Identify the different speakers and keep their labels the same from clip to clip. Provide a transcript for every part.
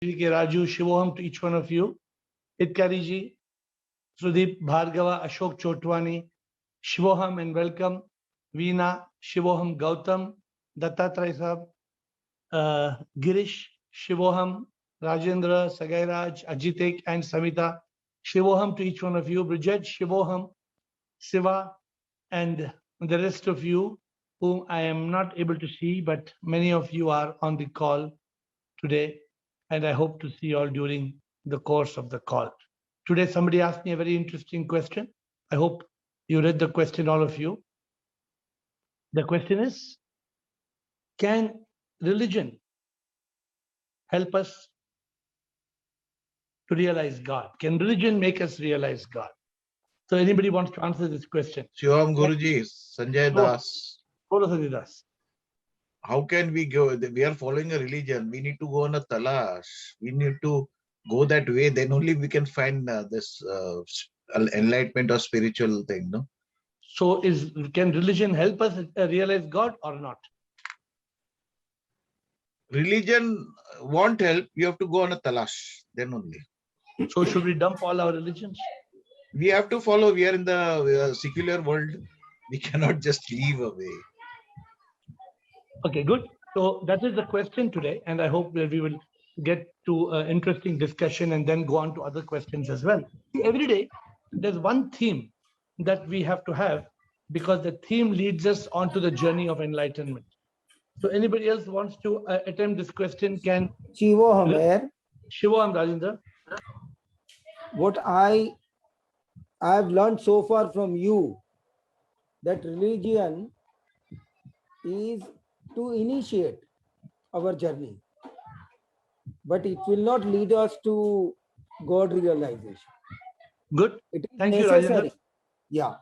Speaker 1: K. Raju, Shivoham to each one of you. Hitkari ji, Sudeep Bhargava, Ashok Chotwani, Shivoham and welcome. Veena, Shivoham Gautam, Dattatray Sahab, Girish, Shivoham, Rajendra, Sagairaj, Ajitek and Samita. Shivoham to each one of you. Bridget, Shivoham, Siva and the rest of you whom I am not able to see, but many of you are on the call today, and I hope to see you all during the course of the call. Today, somebody asked me a very interesting question. I hope you read the question, all of you. The question is, can religion help us to realize God? Can religion make us realize God? So anybody wants to answer this question?
Speaker 2: Shivam Guruji, Sanjay Das.
Speaker 1: Follow Sanjay Das.
Speaker 2: How can we go? We are following a religion. We need to go on a talash. We need to go that way. Then only we can find this enlightenment or spiritual thing. No.
Speaker 1: So can religion help us realize God or not?
Speaker 2: Religion won't help. You have to go on a talash. Then only.
Speaker 1: So should we dump all our religions?
Speaker 2: We have to follow. We are in the secular world. We cannot just leave away.
Speaker 1: Okay, good. So that is the question today, and I hope that we will get to an interesting discussion and then go on to other questions as well. Every day, there's one theme that we have to have because the theme leads us onto the journey of enlightenment. So anybody else wants to attempt this question can...
Speaker 3: Shivoham here.
Speaker 1: Shivoham, Rajendra.
Speaker 3: What I have learned so far from you, that religion is to initiate our journey, but it will not lead us to God realization.
Speaker 1: Good.
Speaker 3: It is
Speaker 1: Thank
Speaker 3: necessary.
Speaker 1: You, Rajendra.
Speaker 3: Yeah.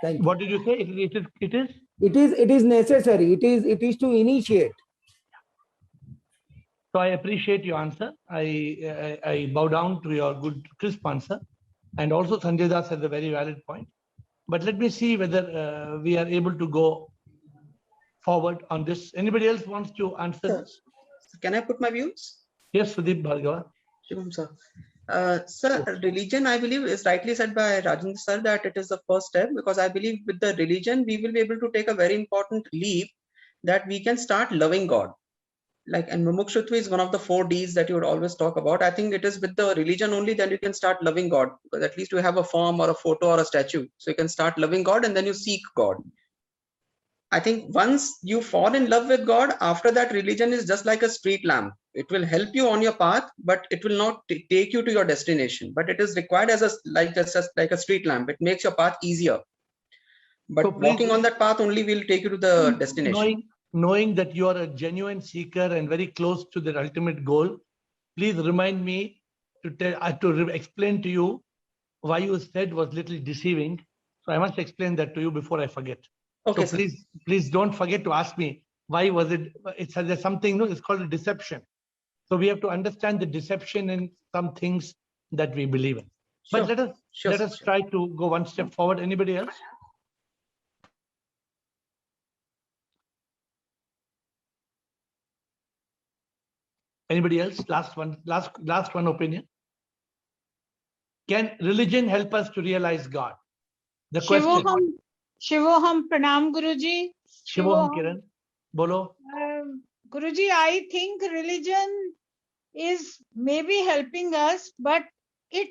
Speaker 3: Thank you.
Speaker 1: What did you say? It is.
Speaker 3: It is necessary. It is to initiate.
Speaker 1: So I appreciate your answer. I bow down to your good, crisp answer. And also Sanjay Das has a very valid point. But let me see whether we are able to go forward on this. Anybody else wants to answer this?
Speaker 4: Can I put my views?
Speaker 1: Yes, Sudeep Bhargava.
Speaker 4: Shivam sir. Sir, religion, I believe, is rightly said by Rajendra sir that it is the first step, because I believe with the religion, we will be able to take a very important leap that we can start loving God. Like, and Mumukshutva is one of the 4 Ds that you would always talk about. I think it is with the religion only then you can start loving God, because at least you have a form or a photo or a statue. So you can start loving God and then you seek God. I think once you fall in love with God, after that religion is just like a street lamp. It will help you on your path, but it will not take you to your destination. But it is required as just like a street lamp. It makes your path easier. But so walking on that path only will take you to the destination.
Speaker 1: Knowing that you are a genuine seeker and very close to the ultimate goal, please remind me to explain to you why you said was little deceiving. So I must explain that to you before I forget.
Speaker 4: Okay,
Speaker 1: so please don't forget to ask me why was it. There's something, it's called a deception. So we have to understand the deception in some things that we believe in. But let us try to go one step forward. Anybody else? Anybody else? Last one opinion. Can religion help us to realize God? The question.
Speaker 5: Shivoham Pranam Guruji.
Speaker 1: Shivoham Kiran. Bolo.
Speaker 5: Guruji, I think religion is maybe helping us, but it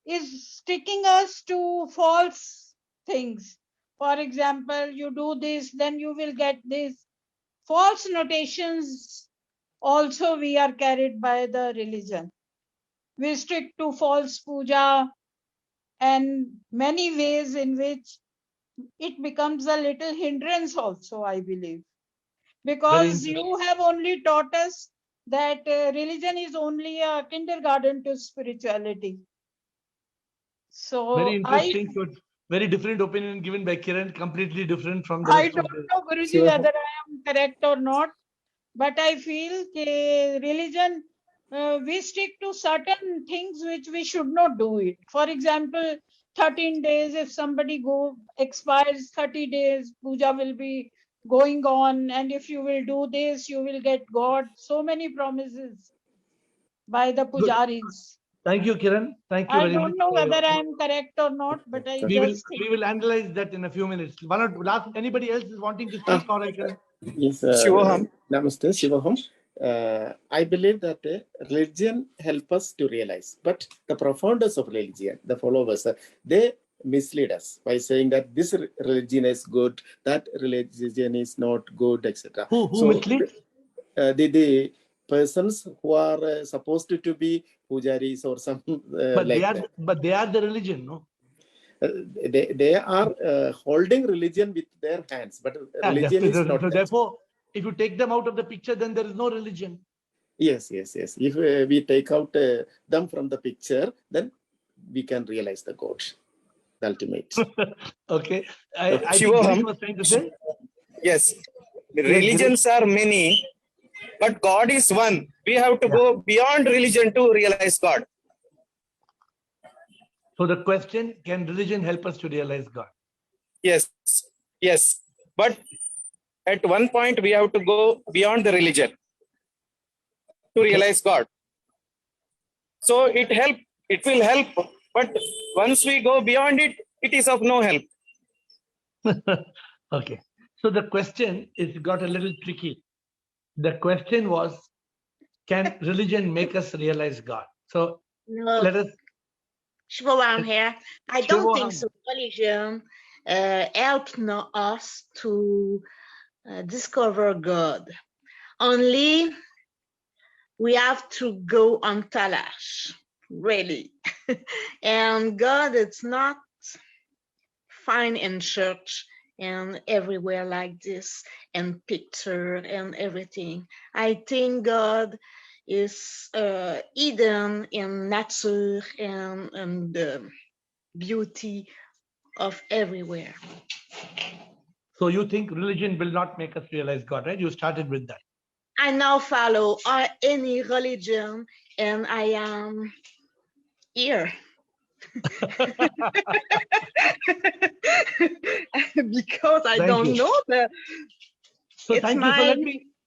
Speaker 5: is sticking us to false things. For example, you do this, then you will get this. False notations also we are carried by the religion. We stick to false puja and many ways in which it becomes a little hindrance also, I believe. Because you have only taught us that religion is only a kindergarten to spirituality. So
Speaker 1: very interesting. Very different opinion given by Kiran, completely different from the
Speaker 5: I don't know, Guruji, whether I am correct or not, but I feel religion, we stick to certain things which we should not do it. For example, 13 days, if somebody expires 30 days, puja will be going on, and if you will do this, you will get God. So many promises. by the pujaris.
Speaker 1: Thank you, Kiran. Thank you
Speaker 5: I
Speaker 1: very much.
Speaker 5: don't know
Speaker 1: for your-
Speaker 5: whether I am correct or not, but I
Speaker 1: We will
Speaker 5: just think.
Speaker 1: we will analyze that in a few minutes. One or last, anybody else is wanting to speak, or I can.
Speaker 6: Yes,
Speaker 7: Shivoham.
Speaker 6: Namaste, Shivoham. I believe that religion help us to realize, but the profounders of religion, the followers, they mislead us by saying that this religion is good, that religion is not good, etc.
Speaker 1: Who misleads?
Speaker 6: The persons who are supposed to be pujaris or some
Speaker 1: But
Speaker 6: like
Speaker 1: they are the religion, no?
Speaker 6: they are holding religion with their hands, but
Speaker 1: Yeah,
Speaker 6: religion is not.
Speaker 1: so
Speaker 6: that.
Speaker 1: therefore, if you take them out of the picture, then there is no religion.
Speaker 6: Yes. If we take out them from the picture, then we can realize the God, the ultimate.
Speaker 1: Okay. I think
Speaker 7: Shivoham.
Speaker 1: Girish was trying to say.
Speaker 7: Yes, religions are many, but God is one. We have to go beyond religion to realize God.
Speaker 1: So the question, can religion help us to realize God?
Speaker 7: Yes, yes. But at one point, we have to go beyond the religion to realize God. So it will help. But once we go beyond it, it is of no help.
Speaker 1: Okay. So the question is got a little tricky. The question was, can religion make us realize God? So
Speaker 8: No,
Speaker 1: let us.
Speaker 8: Shivoham here. I don't think
Speaker 1: Shivoham.
Speaker 8: so. Religion helps us to discover God. Only we have to go on talash, really. And God, it's not fine in church and everywhere like this, and picture and everything. I think God is hidden in nature and the beauty of everywhere.
Speaker 1: So you think religion will not make us realize God, right? You started with that.
Speaker 8: I now follow any religion, and I am here. Because I
Speaker 1: Thank
Speaker 8: don't
Speaker 1: you.
Speaker 8: know the.
Speaker 1: So
Speaker 8: It's
Speaker 1: thank you. So
Speaker 8: my-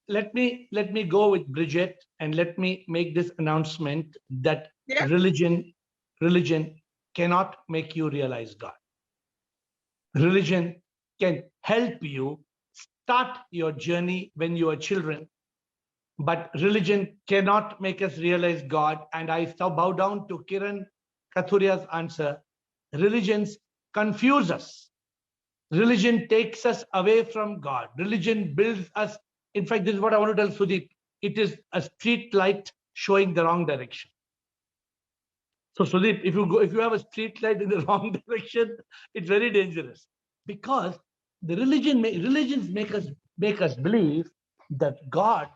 Speaker 1: let me go with Bridget and let me make this announcement that
Speaker 8: Yeah.
Speaker 1: religion cannot make you realize God. Religion can help you start your journey when you are children, but religion cannot make us realize God. And I bow down to Kiran Kathuria's answer. Religions confuse us. Religion takes us away from God. Religion builds us. In fact, this is what I want to tell Sudeep. It is a street light showing the wrong direction. So Sudeep, if you have a street light in the wrong direction, it's very dangerous, because the religions make us believe that God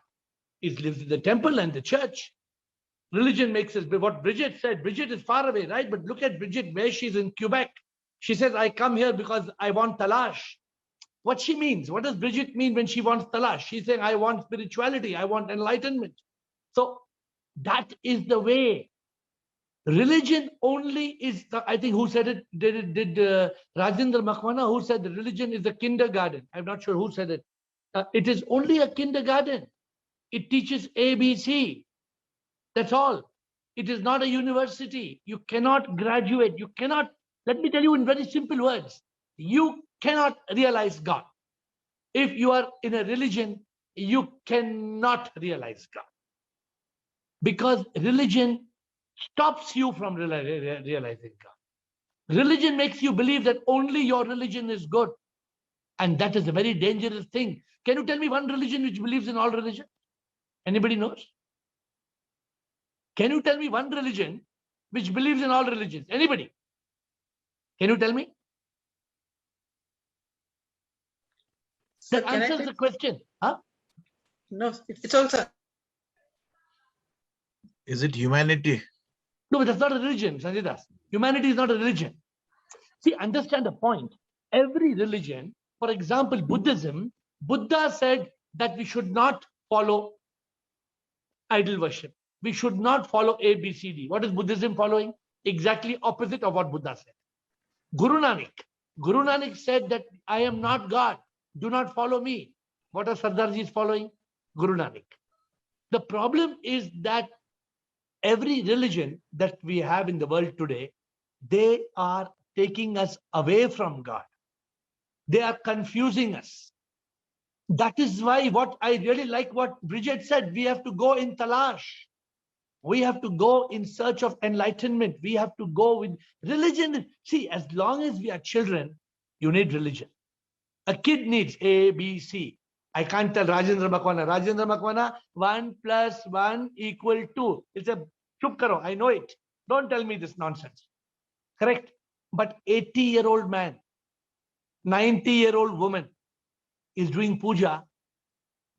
Speaker 1: lives in the temple and the church. Religion makes us what Bridget said. Bridget is far away, right? But look at Bridget, where she's in Quebec. She says, I come here because I want talash. What she means, what does Bridget mean when she wants talash? She's saying, I want spirituality, I want enlightenment. So that is the way. Religion only is, I think who said it, did Rajendra Makhwana, who said that religion is a kindergarten. I'm not sure who said it. It is only a kindergarten. It teaches ABC. That's all. It is not a university. You cannot graduate. You cannot, let me tell you in very simple words, you cannot realize God. If you are in a religion, you cannot realize God. Because religion stops you from realizing God. Religion makes you believe that only your religion is good. And that is a very dangerous thing. Can you tell me one religion which believes in all religion? Anybody knows? Can you tell me one religion which believes in all religions? Anybody? Can you tell me?
Speaker 4: Sir,
Speaker 1: That
Speaker 4: can I
Speaker 1: answers
Speaker 4: take-
Speaker 1: the question. Huh?
Speaker 4: No, it's also.
Speaker 2: Is it humanity?
Speaker 1: No, but that's not a religion, Sanjay Das. Humanity is not a religion. See, understand the point. Every religion, for example, Buddhism, Buddha said that we should not follow idol worship. We should not follow A, B, C, D. What is Buddhism following? Exactly opposite of what Buddha said. Guru Nanak said that I am not God. Do not follow me. What are Sardarjis following? Guru Nanak. The problem is that every religion that we have in the world today, they are taking us away from God. They are confusing us. That is why what I really like what Bridget said, we have to go in talash. We have to go in search of enlightenment. We have to go with religion. See, as long as we are children, you need religion. A kid needs A, B, C. I can't tell Rajendra Makwana, 1 + 1 = 2. It's a chup karo, I know it. Don't tell me this nonsense. Correct? But 80-year-old man, 90-year-old woman is doing puja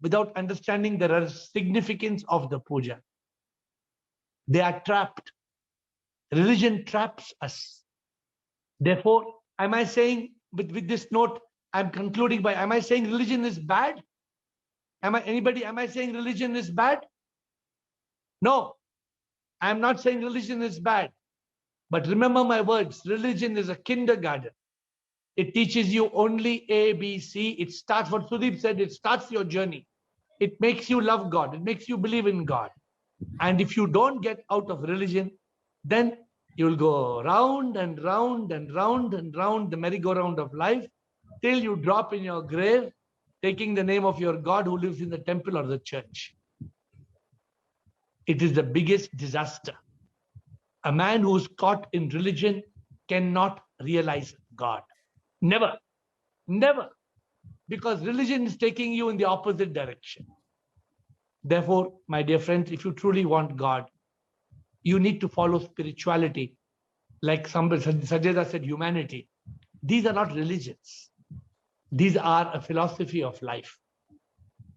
Speaker 1: without understanding the significance of the puja. They are trapped. Religion traps us. Therefore, am I saying with this note, I'm concluding by, am I saying religion is bad? Am I saying religion is bad? No, I'm not saying religion is bad. But remember my words, religion is a kindergarten. It teaches you only A, B, C. It starts, what Sudeep said, it starts your journey. It makes you love God. It makes you believe in God. And if you don't get out of religion, then you'll go round and round and round and round the merry-go-round of life till you drop in your grave, taking the name of your God who lives in the temple or the church. It is the biggest disaster. A man who is caught in religion cannot realize God. Never, never. Because religion is taking you in the opposite direction. Therefore, my dear friends, if you truly want God, you need to follow spirituality. Like somebody, Sajeda said, humanity. These are not religions. These are a philosophy of life.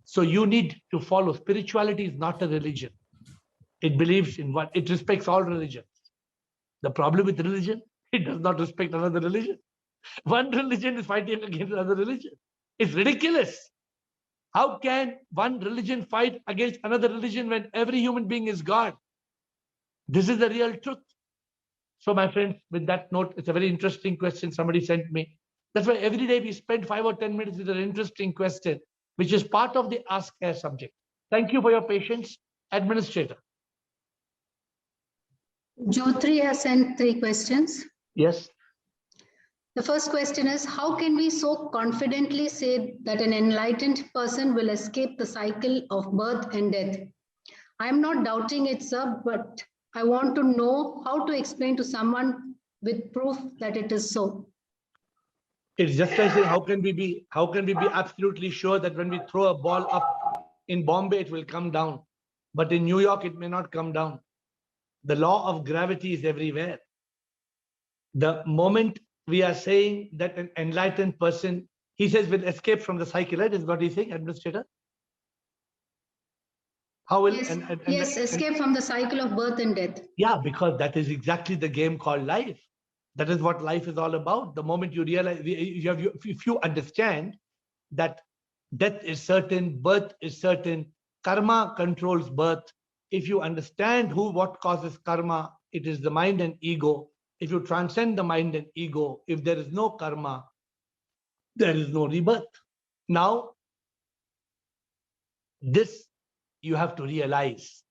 Speaker 1: So you need to follow. Spirituality is not a religion. It believes in what? It respects all religions. The problem with religion, it does not respect another religion. One religion is fighting against another religion. It's ridiculous. How can one religion fight against another religion when every human being is God? This is the real truth. So my friends, with that note, it's a very interesting question somebody sent me. That's why every day we spend 5 or 10 minutes with an interesting question, which is part of the Ask Air subject. Thank you for your patience. Administrator.
Speaker 9: Jyotri has sent 3 questions.
Speaker 1: Yes.
Speaker 9: The first question is, how can we so confidently say that an enlightened person will escape the cycle of birth and death? I am not doubting it, sir, but I want to know how to explain to someone with proof that it is so.
Speaker 1: It's just like saying, how can we be absolutely sure that when we throw a ball up in Bombay, it will come down, but in New York, it may not come down. The law of gravity is everywhere. The moment we are saying that an enlightened person, he says, will escape from the cycle, right? Is what he's saying, Administrator? How will
Speaker 9: yes, escape from the cycle of birth and death.
Speaker 1: Yeah, because that is exactly the game called life. That is what life is all about. The moment you realize, if you understand that death is certain, birth is certain, karma controls birth. If you understand what causes karma, it is the mind and ego. If you transcend the mind and ego, if there is no karma, there is no rebirth. Now, this you have to realize.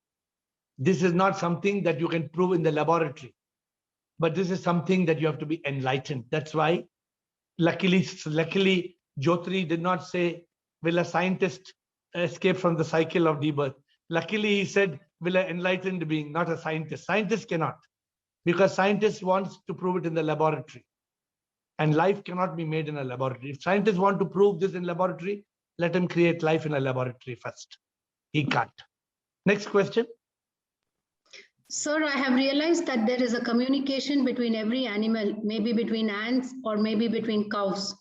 Speaker 1: This is not something that you can prove in the laboratory, but this is something that you have to be enlightened. That's why, luckily, Jyotri did not say, will a scientist escape from the cycle of rebirth? Luckily, he said, will an enlightened being, not a scientist. Scientist cannot, because scientist wants to prove it in the laboratory. And life cannot be made in a laboratory. If scientists want to prove this in laboratory, let him create life in a laboratory first. He can't. Next question.
Speaker 9: Sir, I have realized that there is a communication between every animal, maybe between ants or maybe between cows.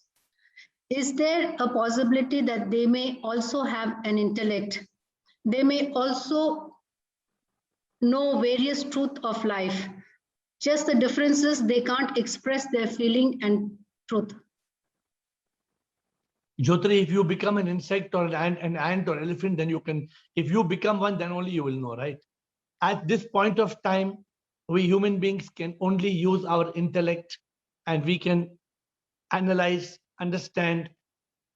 Speaker 9: Is there a possibility that they may also have an intellect? They may also know various truths of life. Just the differences, they can't express their feeling and truth.
Speaker 1: Jyotri, if you become an insect or an ant or elephant, then you can, if you become one, then only you will know, right? At this point of time, we human beings can only use our intellect and we can analyze, understand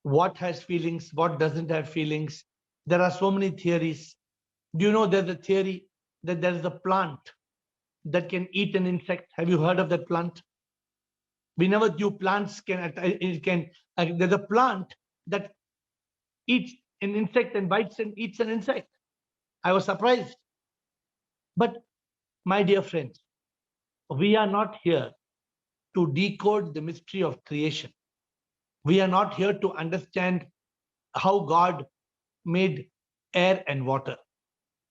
Speaker 1: what has feelings, what doesn't have feelings. There are so many theories. Do you know there's a theory that there is a plant that can eat an insect. Have you heard of that plant? We never knew plants there's a plant that eats an insect and bites and eats an insect. I was surprised. But my dear friends, we are not here to decode the mystery of creation. We are not here to understand how God made air and water.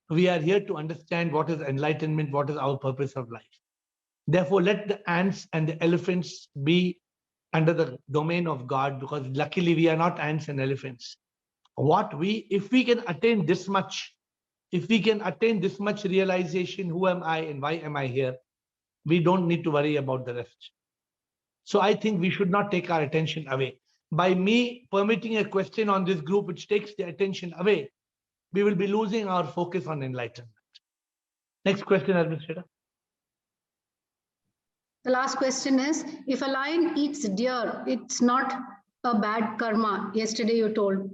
Speaker 1: We are here to understand what is enlightenment, what is our purpose of life. Therefore, let the ants and the elephants be under the domain of God, because luckily we are not ants and elephants. If we can attain this much, realization, who am I and why am I here, we don't need to worry about the rest. So I think we should not take our attention away. By me permitting a question on this group which takes the attention away, we will be losing our focus on enlightenment. Next question, Administrator.
Speaker 9: The last question is, if a lion eats deer, it's not a bad karma. Yesterday you told,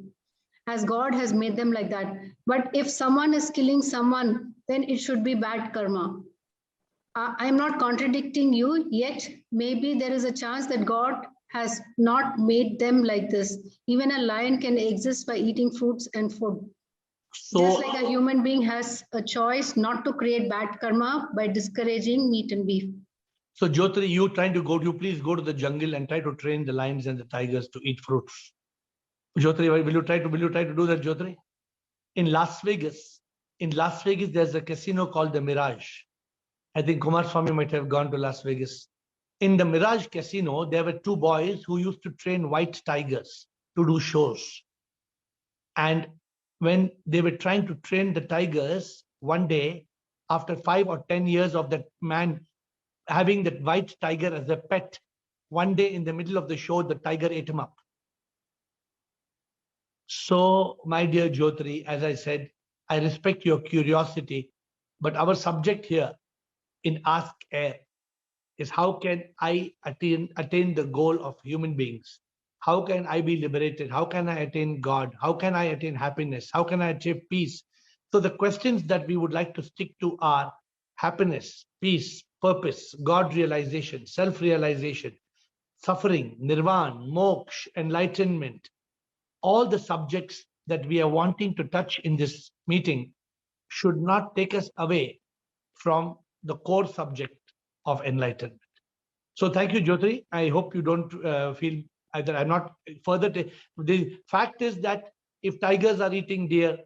Speaker 9: as God has made them like that. But if someone is killing someone, then it should be bad karma. I'm not contradicting you, yet maybe there is a chance that God has not made them like this. Even a lion can exist by eating fruits and food.
Speaker 1: So,
Speaker 9: just like a human being has a choice not to create bad karma by discouraging meat and beef.
Speaker 1: So Jyotri, you please go to the jungle and try to train the lions and the tigers to eat fruits. Jyotri, will you try to do that, Jyotri? In Las Vegas, there's a casino called the Mirage. I think Kumaraswamy might have gone to Las Vegas. In the Mirage Casino, there were two boys who used to train white tigers to do shows. And when they were trying to train the tigers, one day, after 5 or 10 years of that man having that white tiger as a pet, one day in the middle of the show, the tiger ate him up. So, my dear Jyotri, as I said, I respect your curiosity, but our subject here in Ask Air is how can I attain the goal of human beings? How can I be liberated? How can I attain God? How can I attain happiness? How can I achieve peace? So the questions that we would like to stick to are happiness, peace, purpose, God realization, self-realization, suffering, nirvana, moksha, enlightenment. All the subjects that we are wanting to touch in this meeting should not take us away from the core subject of enlightenment. So thank you, Jyotri. I hope you don't feel either. I'm not further. The fact is that if tigers are eating deer,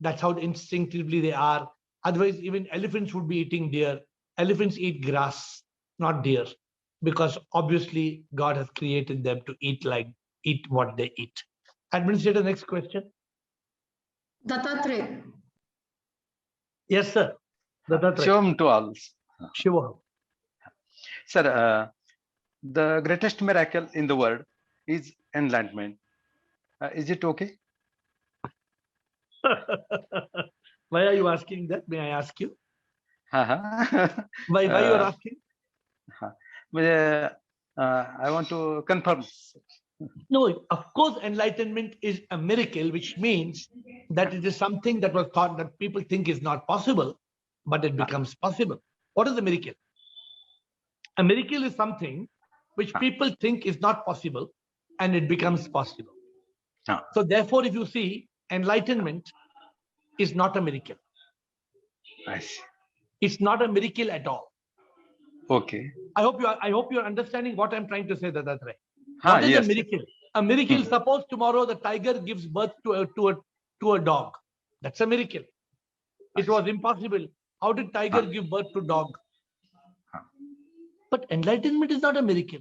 Speaker 1: that's how instinctively they are. Otherwise, even elephants would be eating deer. Elephants eat grass, not deer, because obviously God has created them to eat what they eat. Administrator, next question.
Speaker 9: Dattatreya.
Speaker 1: Yes, sir. Dattatreya.
Speaker 10: Shivam to all.
Speaker 1: Shivam.
Speaker 10: Sir, the greatest miracle in the world is enlightenment. Is it okay?
Speaker 1: Why are you asking that? May I ask you?
Speaker 10: Uh-huh.
Speaker 1: Why you are asking?
Speaker 10: I want to confirm.
Speaker 1: No, of course, enlightenment is a miracle, which means that it is something that was thought that people think is not possible, but it becomes possible. What is a miracle? A miracle is something which people think is not possible, and it becomes possible. So therefore, if you see, enlightenment is not a miracle.
Speaker 10: I see.
Speaker 1: It's not a miracle at all.
Speaker 10: Okay.
Speaker 1: I hope you are understanding what I'm trying to say, Dattatreya. What is
Speaker 10: yes.
Speaker 1: a miracle? A miracle, suppose tomorrow the tiger gives birth to a dog. That's a miracle. It was impossible. How did tiger give birth to dog? But enlightenment is not a miracle.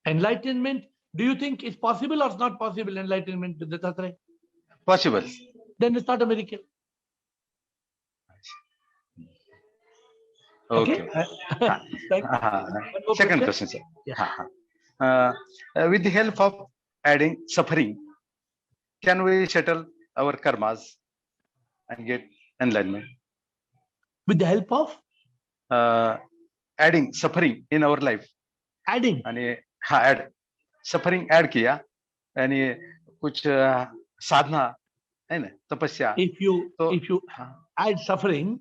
Speaker 1: Enlightenment, do you think is possible or it's not possible, enlightenment, Dattatreya?
Speaker 10: Possible.
Speaker 1: Then it's not a miracle.
Speaker 10: Okay. Second question, sir.
Speaker 1: Yeah.
Speaker 10: With the help of adding suffering, can we settle our karmas and get enlightenment?
Speaker 1: With the help of?
Speaker 10: Adding suffering in our life.
Speaker 1: Adding?
Speaker 10: add suffering add किया यानी कुछ साधना है ना, तपस्या.
Speaker 1: If you
Speaker 10: So,
Speaker 1: add suffering,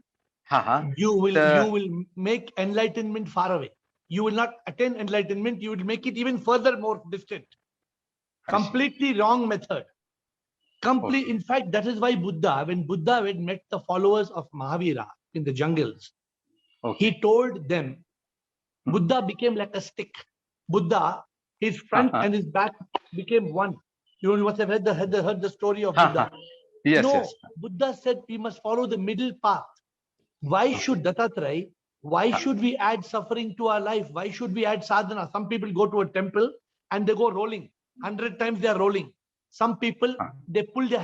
Speaker 10: हाँ,
Speaker 1: you will
Speaker 10: the-
Speaker 1: make enlightenment far away. You will not attain enlightenment. You will make it even further more distant.
Speaker 10: I see.
Speaker 1: Completely wrong method.
Speaker 10: Okay.
Speaker 1: In fact, that is why when Buddha had met the followers of Mahavira in the jungles,
Speaker 10: Okay.
Speaker 1: he told them, Buddha became like a stick. Buddha, his front and his back became one. You must have heard the story of Buddha.
Speaker 10: Yes,
Speaker 1: No,
Speaker 10: yes.
Speaker 1: Buddha said we must follow the middle path. Why should Dattatreya? Why should we add suffering to our life? Why should we add sadhana? Some people go to a temple and they go rolling. 100 times they are rolling. Some people they pull the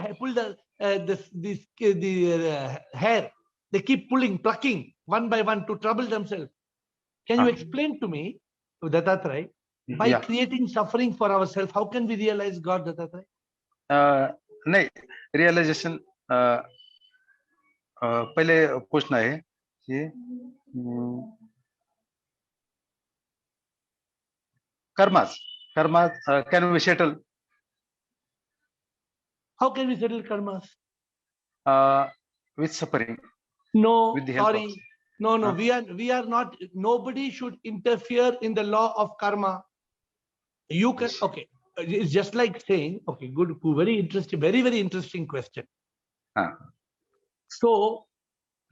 Speaker 1: hair. They keep plucking one by one to trouble themselves. Can you explain to me, Dattatreya, by creating suffering for ourselves, how can we realize God, Dattatreya?
Speaker 10: नहीं, realisation पहले पूछना है कि karmas can we settle
Speaker 1: How can we settle karmas?
Speaker 10: with suffering?
Speaker 1: No,
Speaker 10: With the help of-
Speaker 1: sorry. No, we are not, nobody should interfere in the law of karma. You can, okay. It's just like saying, okay, good, very interesting, very, very interesting question. So,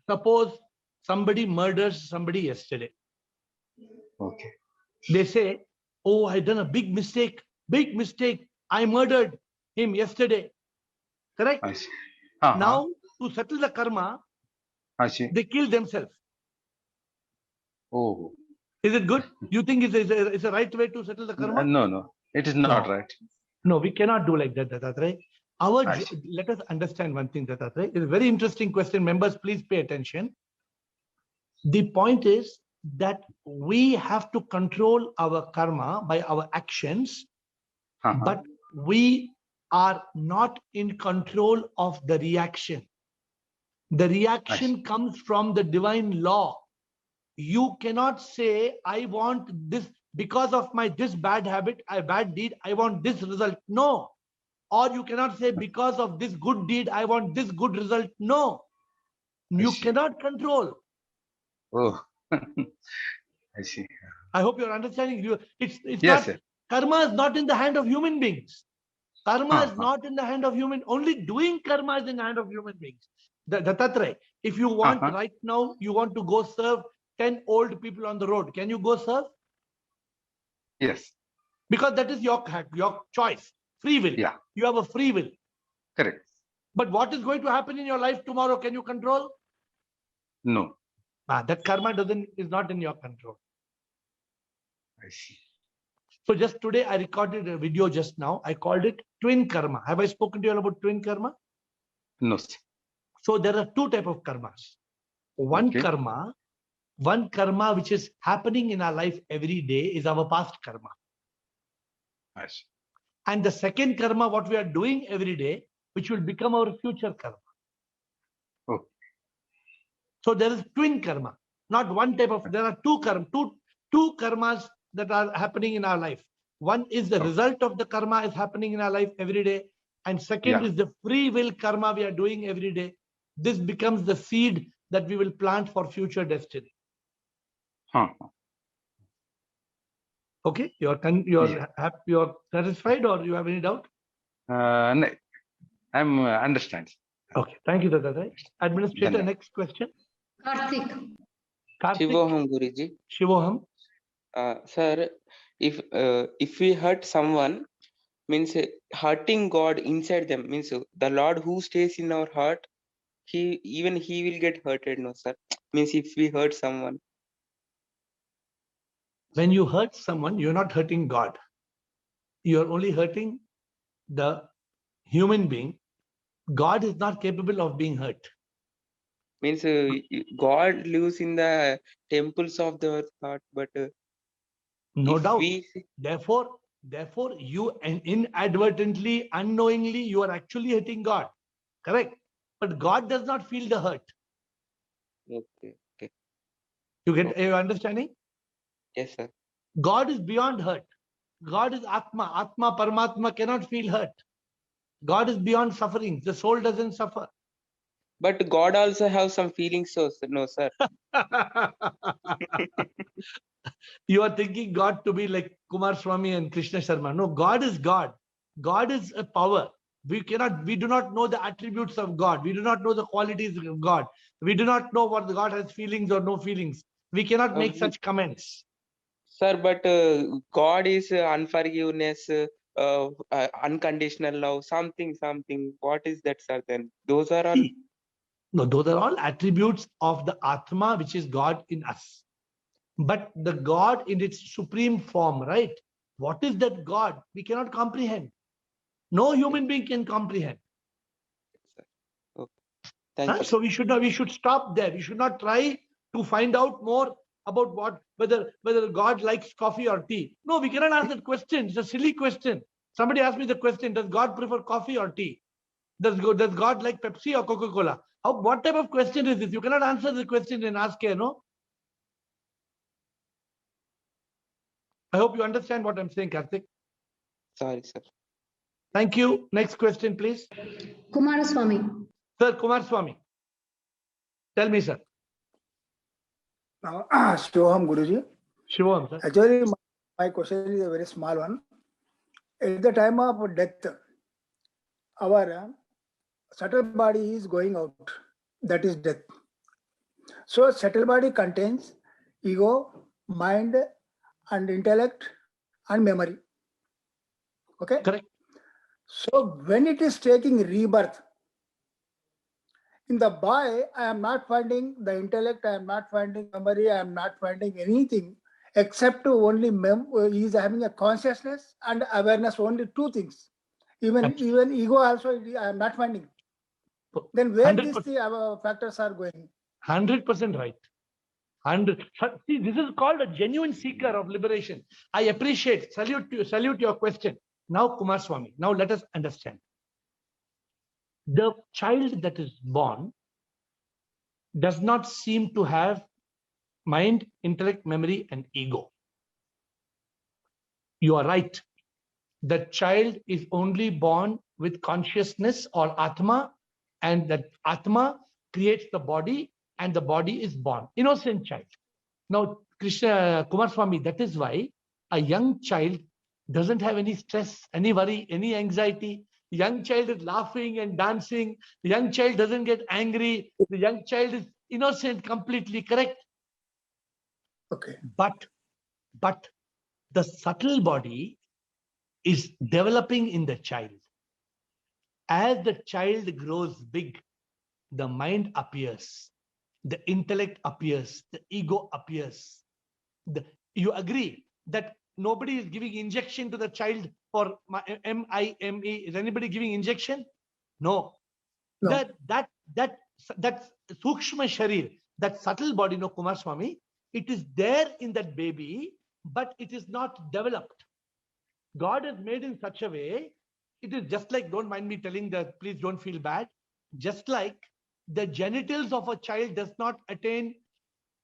Speaker 1: suppose somebody murders somebody yesterday.
Speaker 10: Okay.
Speaker 1: They say, oh, I done a big mistake. I murdered him yesterday. Correct?
Speaker 10: I see.
Speaker 1: Now, to settle the karma,
Speaker 10: I see.
Speaker 1: they kill themselves.
Speaker 10: Oh.
Speaker 1: Is it good? You think it's a right way to settle the karma?
Speaker 10: No, it is not right.
Speaker 1: No, we cannot do like that, Dattatreya.
Speaker 10: I
Speaker 1: Let us understand one thing, Dattatreya. It's a very interesting question. Members, please pay attention. The point is that we have to control our karma by our actions, but we are not in control of the reaction. The reaction comes from the divine law. You cannot say, I want this because of this bad habit, bad deed, I want this result. No. Or you cannot say, because of this good deed, I want this good result. No. You cannot control.
Speaker 10: Oh, I see.
Speaker 1: I hope you're understanding. It's
Speaker 10: Yes,
Speaker 1: not,
Speaker 10: sir.
Speaker 1: karma is not in the hand of human beings. Karma is not in the hand of only doing karma is in the hand of human beings. Dattatreya, if you want right now, you want to go serve 10 old people on the road, can you go serve?
Speaker 10: Yes.
Speaker 1: Because that is your choice, free will.
Speaker 10: Yeah.
Speaker 1: You have a free will.
Speaker 10: Correct.
Speaker 1: But what is going to happen in your life tomorrow, can you control?
Speaker 10: No.
Speaker 1: That karma is not in your control.
Speaker 10: I see.
Speaker 1: So just today, I recorded a video just now. I called it twin karma. Have I spoken to you all about twin karma?
Speaker 10: No, sir.
Speaker 1: So there are two types of karmas. One karma which is happening in our life every day is our past karma.
Speaker 10: I see.
Speaker 1: And the second karma, what we are doing every day, which will become our future karma.
Speaker 10: Oh.
Speaker 1: So there is twin karma, not one type of, there are two karmas that are happening in our life. One is the result of the karma is happening in our life every day. And second is the free will karma we are doing every day. This becomes the seed that we will plant for future destiny. Okay, you're happy, you're satisfied, or you have any doubt?
Speaker 10: No, I'm understand.
Speaker 1: Okay, thank you, Dattatreya. Administrator,
Speaker 10: Dhanyavad.
Speaker 1: next question.
Speaker 9: Karthik.
Speaker 11: Shivoham Guruji.
Speaker 1: Shivoham.
Speaker 11: Sir, if we hurt someone, means hurting God inside them, means the Lord who stays in our heart, he will get hurted, no sir. Means if we hurt someone.
Speaker 1: When you hurt someone, you're not hurting God. You're only hurting the human being. God is not capable of being hurt.
Speaker 11: Means God lives in the temples of the heart, but
Speaker 1: no doubt. Therefore, you inadvertently, unknowingly, you are actually hurting God. Correct? But God does not feel the hurt.
Speaker 11: Okay.
Speaker 1: You get your understanding?
Speaker 11: Yes, sir.
Speaker 1: God is beyond hurt. God is Atma. Atma, Paramatma cannot feel hurt. God is beyond suffering. The soul doesn't suffer.
Speaker 11: But God also have some feelings, so no, sir.
Speaker 1: You are thinking God to be like Kumar Swami and Krishna Sharma. No, God is God. God is a power. We do not know the attributes of God. We do not know the qualities of God. We do not know what God has feelings or no feelings. We cannot make such comments.
Speaker 11: Sir, but God is unforgiveness, unconditional love, something. What is that, sir? Then those are all.
Speaker 1: No, those are all attributes of the Atma, which is God in us. But the God in its supreme form, right? What is that God? We cannot comprehend. No human being can comprehend.
Speaker 11: Okay. Thank you.
Speaker 1: So we should stop there. We should not try to find out more about whether God likes coffee or tea. No, we cannot ask that question. It's a silly question. Somebody asked me the question: does God prefer coffee or tea? Does God like Pepsi or Coca-Cola? What type of question is this? You cannot answer the question and ask here, no? I hope you understand what I'm saying, Karthik.
Speaker 11: Sorry, sir.
Speaker 1: Thank you. Next question, please.
Speaker 9: Kumaraswamy.
Speaker 1: Sir, Kumar Swami. Tell me, sir.
Speaker 12: Shivoham Guruji.
Speaker 1: Shivoham, sir.
Speaker 12: Actually, my question is a very small one. At the time of death, our subtle body is going out. That is death. So subtle body contains ego, mind, and intellect, and memory. Okay?
Speaker 1: Correct.
Speaker 12: So when it is taking rebirth, in the boy, I am not finding the intellect, I am not finding memory, I am not finding anything except only he is having a consciousness and awareness, only two things. Even ego also, I am not finding. Then where
Speaker 1: 100%.
Speaker 12: these factors are going?
Speaker 1: 100% right. 100. See, this is called a genuine seeker of liberation. I appreciate, salute your question. Now, Kumar Swami, now let us understand. The child that is born does not seem to have mind, intellect, memory, and ego. You are right. The child is only born with consciousness or Atma, and that Atma creates the body, and the body is born. Innocent child. Now, Kumar Swami, that is why a young child doesn't have any stress, any worry, any anxiety. The young child is laughing and dancing. The young child doesn't get angry. The young child is innocent, completely correct.
Speaker 12: Okay.
Speaker 1: But the subtle body is developing in the child. As the child grows big, the mind appears, the intellect appears, the ego appears. You agree that nobody is giving injection to the child for MIME. Is anybody giving injection? No. That Sukshma Sharir, that subtle body, no, Kumar Swami, it is there in that baby, but it is not developed. God is made in such a way, it is just like, don't mind me telling that, please don't feel bad. Just like the genitals of a child does not attain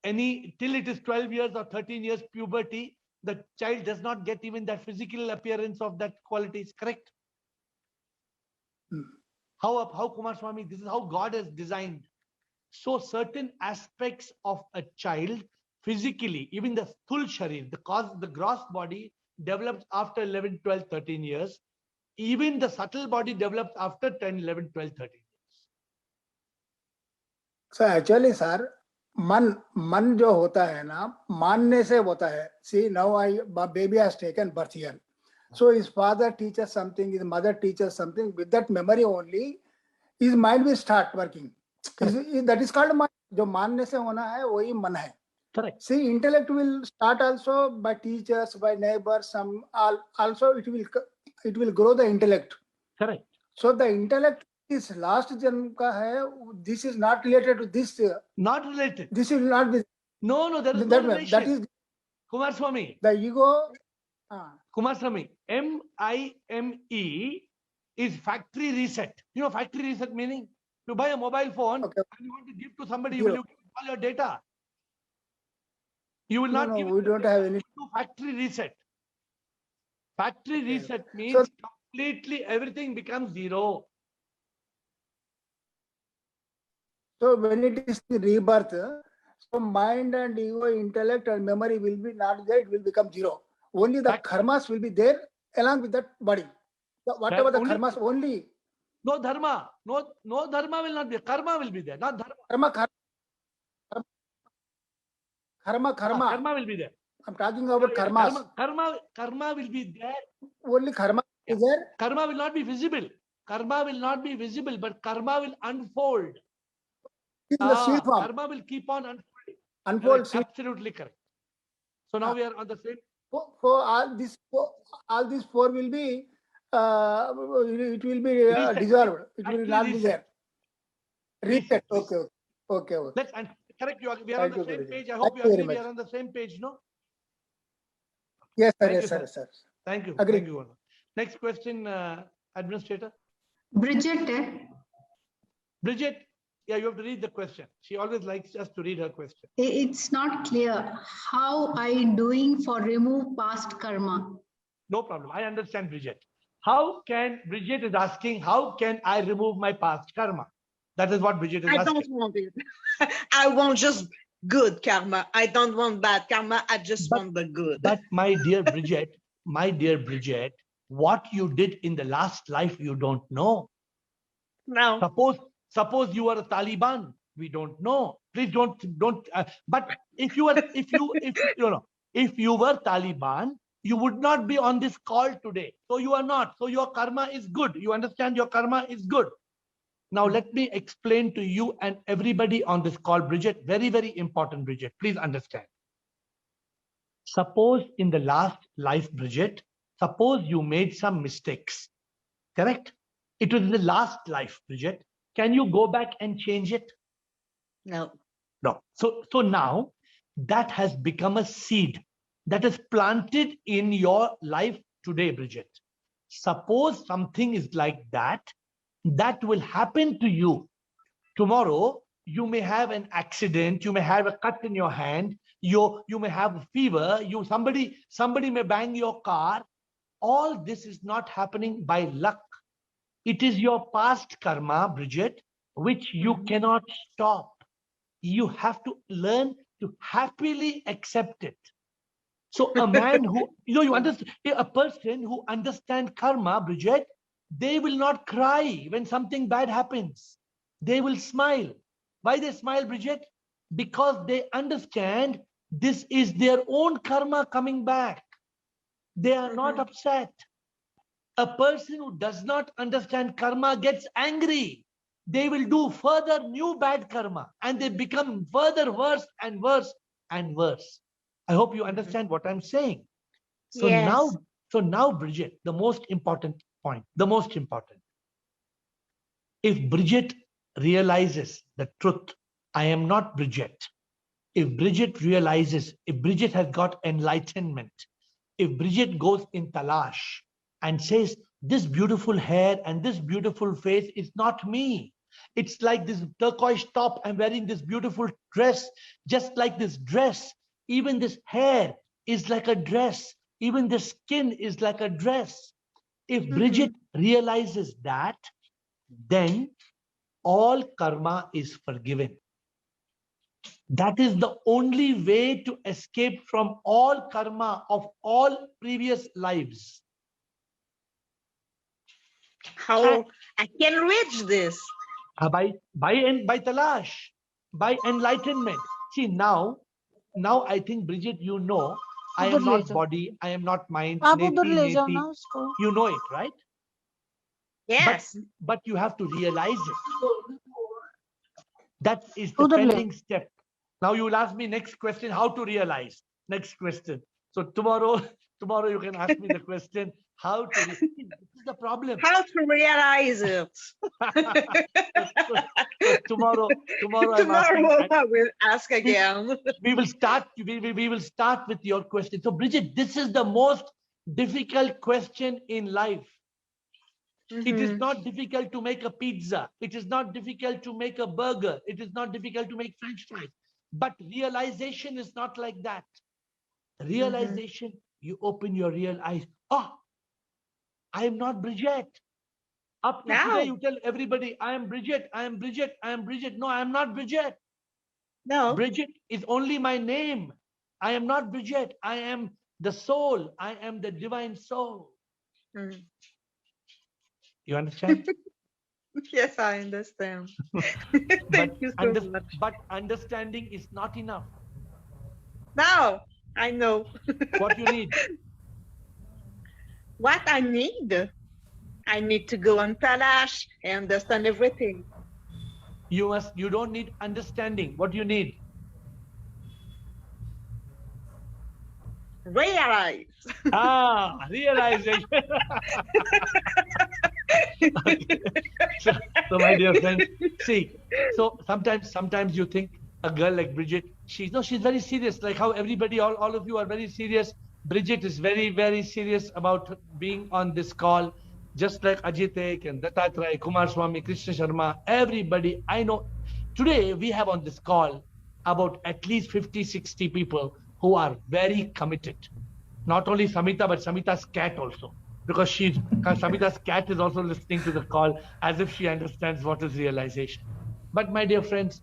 Speaker 1: any, till it is 12 years or 13 years puberty, the child does not get even that physical appearance of that quality, is correct? How Kumar Swami, this is how God has designed. So certain aspects of a child physically, even the Sthul Sharir, the gross body develops after 11, 12, 13 years. Even the subtle body develops after 10, 11, 12, 13 years.
Speaker 12: So actually, sir, मन जो होता है ना, मानने से होता है. See, now baby has taken birth here. So his father teaches something, his mother teaches something. With that memory only, his mind will start working. That is called mind. जो मानने से होना है, वही मन है.
Speaker 1: Correct.
Speaker 12: See, intellect will start also by teachers, by neighbors. Also it will grow the intellect.
Speaker 1: Correct.
Speaker 12: So the intellect is last janm ka hai. This is not related to this.
Speaker 1: Not related.
Speaker 12: This will not be.
Speaker 1: No, there is no relation.
Speaker 12: That is
Speaker 1: Kumar Swami.
Speaker 12: The ego.
Speaker 1: Kumar Swami, MIME is factory reset. You know factory reset meaning? You buy a mobile phone and you want to give to somebody, will you give all your data? You will not give.
Speaker 12: We don't have any.
Speaker 1: Factory reset. Factory reset means completely, everything becomes zero.
Speaker 12: So when it is the rebirth, so mind and ego, intellect and memory will be not there, it will become zero. Only the karmas will be there along with that body. Whatever the
Speaker 1: only-
Speaker 12: karmas, only
Speaker 1: No dharma, no dharma will not be, karma will be there, not dharma.
Speaker 12: Karma
Speaker 1: will be there.
Speaker 12: I'm talking about karmas.
Speaker 1: Karma will be there.
Speaker 12: Only karma is there.
Speaker 1: Karma will not be visible. Karma will not be visible, but karma will unfold.
Speaker 12: In the seed form.
Speaker 1: Karma will keep on unfolding.
Speaker 12: Unfold
Speaker 1: Correct,
Speaker 12: seed.
Speaker 1: absolutely correct. So now we are on the same.
Speaker 12: For all these four will be, it will be
Speaker 1: Reset.
Speaker 12: dissolved. It will
Speaker 1: Actually
Speaker 12: not be
Speaker 1: reset.
Speaker 12: there. Reset. Okay.
Speaker 1: Let's and correct. We are on
Speaker 12: Thank
Speaker 1: the
Speaker 12: you,
Speaker 1: same
Speaker 12: Guruji.
Speaker 1: page. I
Speaker 12: Thank
Speaker 1: hope
Speaker 12: you
Speaker 1: you
Speaker 12: very
Speaker 1: agree. We
Speaker 12: much.
Speaker 1: are on the same page, no?
Speaker 12: Yes, sir.
Speaker 1: Thank
Speaker 12: Yes,
Speaker 1: you,
Speaker 12: sir.
Speaker 1: sir.
Speaker 12: Sir.
Speaker 1: Thank you.
Speaker 12: Agree.
Speaker 1: Thank you. Next question, Administrator.
Speaker 9: Bridget,
Speaker 1: Bridget, yeah, you have to read the question. She always likes us to read her question.
Speaker 9: it's not clear. How are you doing for remove past karma?
Speaker 1: No problem. I understand, Bridget. Bridget is asking, how can I remove my past karma? That is what Bridget is
Speaker 8: I
Speaker 1: asking.
Speaker 8: don't want it. I want just good karma. I don't want bad karma. I just want the good.
Speaker 1: But my dear Bridget, what you did in the last life, you don't know.
Speaker 8: No.
Speaker 1: Suppose you are a Taliban. We don't know. Please don't. But if you were Taliban, you would not be on this call today. So you are not. So your karma is good. You understand? Your karma is good. Now let me explain to you and everybody on this call, Bridget. Very, very important, Bridget. Please understand. Suppose in the last life, Bridget, suppose you made some mistakes. Correct? It was in the last life, Bridget. Can you go back and change it?
Speaker 8: No.
Speaker 1: No. So now that has become a seed that is planted in your life today, Bridget. Suppose something is like that, that will happen to you. Tomorrow, you may have an accident, you may have a cut in your hand, you may have a fever, somebody may bang your car. All this is not happening by luck. It is your past karma, Bridget, which you cannot stop. You have to learn to happily accept it. So a man who, you understand, a person who understands karma, Bridget, they will not cry when something bad happens. They will smile. Why they smile, Bridget? Because they understand this is their own karma coming back. They are not upset. A person who does not understand karma gets angry. They will do further new bad karma and they become further worse and worse and worse. I hope you understand what I'm saying. So
Speaker 8: Yes.
Speaker 1: now, Bridget, the most important point, if Bridget realizes the truth, I am not Bridget. If Bridget realizes, if Bridget has got enlightenment, if Bridget goes in talash and says, this beautiful hair and this beautiful face is not me. It's like this turquoise top. I'm wearing this beautiful dress, just like this dress. Even this hair is like a dress. Even the skin is like a dress. If Bridget realizes that, then all karma is forgiven. That is the only way to escape from all karma of all previous lives.
Speaker 8: How I can reach this?
Speaker 1: By talash, by enlightenment. See, now I think, Bridget, you know, I am not body, I am not mind. neti. You know it, right?
Speaker 8: Yes.
Speaker 1: But you have to realize it. That is the pending step. Now you will ask me next question, how to realize. Next question. So tomorrow you can ask me the question, how to realize. This is the problem.
Speaker 8: How to realize it?
Speaker 1: So tomorrow I'm asking,
Speaker 8: I will ask again.
Speaker 1: we will start with your question. So Bridget, this is the most difficult question in life. It is not difficult to make a pizza. It is not difficult to make a burger. It is not difficult to make French fries. But realization is not like that. Realization, you open your real eyes. Oh, I am not Bridget. Up to
Speaker 8: No.
Speaker 1: today, you tell everybody, I am Bridget, I am Bridget, I am Bridget. No, I am not Bridget.
Speaker 8: No.
Speaker 1: Bridget is only my name. I am not Bridget. I am the soul. I am the divine soul.
Speaker 8: Mm.
Speaker 1: You understand?
Speaker 8: Yes, I understand.
Speaker 1: but,
Speaker 8: Thank you so much.
Speaker 1: but understanding is not enough.
Speaker 8: Now I know
Speaker 1: What you need?
Speaker 8: what I need. I need to go on Talash and understand everything.
Speaker 1: You don't need understanding. What do you need?
Speaker 8: Realize.
Speaker 1: Realization. so, my dear friends, see, so sometimes you think a girl like Bridget, she's very serious, like how everybody, all of you are very serious. Bridget is very, very serious about being on this call, just like Ajitek and Dattatray, Kumar Swami, Krishna Sharma, everybody. I know today we have on this call about at least 50, 60 people who are very committed. Not only Samita, but Samita's cat also. Because Samita's cat is also listening to the call as if she understands what is realization. But my dear friends,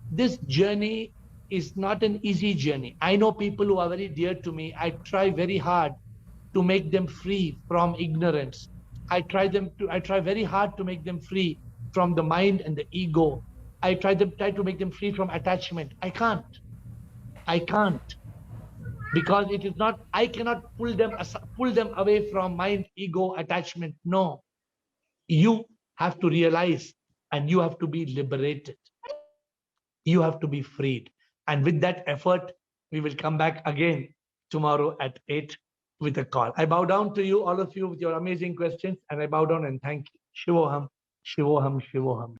Speaker 1: this journey is not an easy journey. I know people who are very dear to me. I try very hard to make them free from ignorance. I try very hard to make them free from the mind and the ego. I try to make them free from attachment. I can't. Because it is not, I cannot pull them away from mind, ego, attachment. No. You have to realize and you have to be liberated. You have to be freed. And with that effort, we will come back again tomorrow at 8 with a call. I bow down to you, all of you, with your amazing questions, and I bow down and thank you. Shivoham, Shivoham, Shivoham.